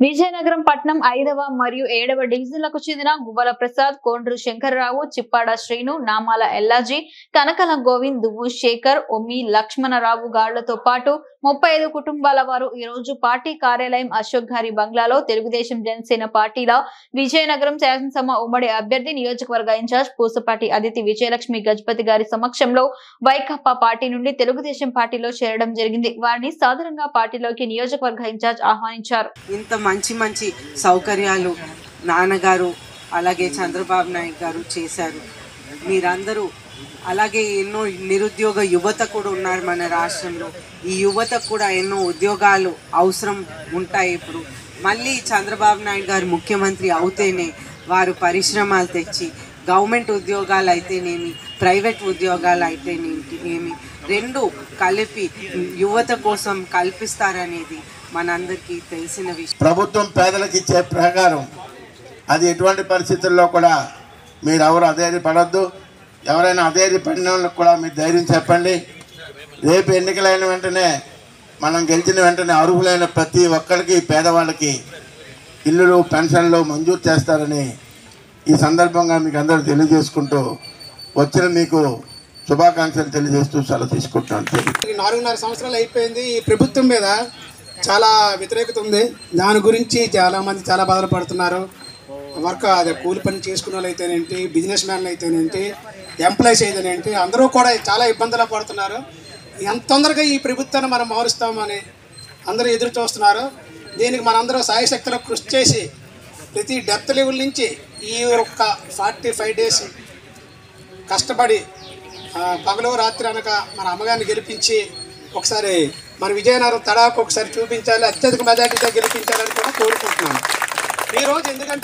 విజయనగరం పట్నం 5వ మరియు 7వ డివిజన్లకు చెందిన గువ్వల ప్రసాద్, కోండ్రు శంకర్రావు, చిప్పాడ శ్రీను, నామాల ఎల్లాజీ, కనకల గోవింద్, దువ్వు శేఖర్, ఒమ్మి లక్ష్మణరావు గాళ్లతో పాటు 35 కుటుంబాల వారు ఈ రోజు పార్టీ కార్యాలయం అశోక్ గారి బంగ్లాలో తెలుగుదేశం జనసేన పార్టీల విజయనగరం శాసనసభ ఉమ్మడి అభ్యర్థి నియోజకవర్గ ఇన్ఛార్జ్ పూసపాటి అదితి విజయలక్ష్మి గజపతి గారి సమక్షంలో వైకాపా పార్టీ నుండి తెలుగుదేశం పార్టీలో చేరడం జరిగింది. వారిని సాధారణంగా పార్టీలోకి నియోజకవర్గ ఇన్ఛార్జ్ ఆహ్వానించారు. మంచి సౌకర్యాలు నాన్నగారు అలాగే చంద్రబాబు నాయుడు గారు చేశారు. మీరందరూ అలాగే ఎన్నో నిరుద్యోగ యువత కూడా ఉన్నారు మన రాష్ట్రంలో. ఈ యువతకు కూడా ఎన్నో ఉద్యోగాలు అవసరం ఉంటాయి. ఇప్పుడు మళ్ళీ చంద్రబాబు నాయుడు గారు ముఖ్యమంత్రి అవుతేనే వారు పరిశ్రమలు తెచ్చి గవర్నమెంట్ ఉద్యోగాలు అయితేనేమి, ప్రైవేట్ ఉద్యోగాలు అయితేనేమి రెండు కలిపి యువత కోసం కల్పిస్తారనేది మనందరికీ తెలిసిన విషయం. ప్రభుత్వం పేదలకు ఇచ్చే ప్రకారం అది ఎటువంటి పరిస్థితుల్లో కూడా మీరు ఎవరు అధైర్యపడద్దు. ఎవరైనా అధైర్యపడిన వాళ్ళకి కూడా మీరు ధైర్యం చెప్పండి. రేపు ఎన్నికలైన వెంటనే మనం గెలిచిన వెంటనే అర్హులైన ప్రతి ఒక్కరికి పేదవాళ్ళకి ఇల్లులు, పెన్షన్లు మంజూరు చేస్తారని ఈ సందర్భంగా మీకు అందరూ తెలియజేసుకుంటూ వచ్చిన మీకు శుభాకాంక్షలు తెలియజేస్తూ సెలవు తీసుకుంటున్నాను. 4.5 సంవత్సరాలు అయిపోయింది. ఈ ప్రభుత్వం మీద చాలా వ్యతిరేకత ఉంది. దాని గురించి చాలామంది చాలా బాధలు పడుతున్నారు. అదే కూలి పని చేసుకునే వాళ్ళు అయితేనేంటి, బిజినెస్ మ్యాన్లు అయితేనేంటి, ఎంప్లాయీస్ అయితేనేంటి, అందరూ కూడా చాలా ఇబ్బందులు పడుతున్నారు. ఎంత తొందరగా ఈ ప్రభుత్వాన్ని మనం మారుస్తామని అందరూ ఎదురు చూస్తున్నారు. దీనికి మనందరూ సాయశక్తిలో కృషి చేసి ప్రతి డెత్ లెవెల్ నుంచి ఈ ఒక్క 45 డేస్ కష్టపడి పగలు రాత్రి అనక మన అమ్మగారిని గెలిపించి ఒకసారి మన విజయనగరం తడాకు ఒకసారి చూపించాలి, అత్యధిక మెజార్టీతో గెలిపించాలని కూడా కోరుకుంటున్నాను ఈరోజు. ఎందుకంటే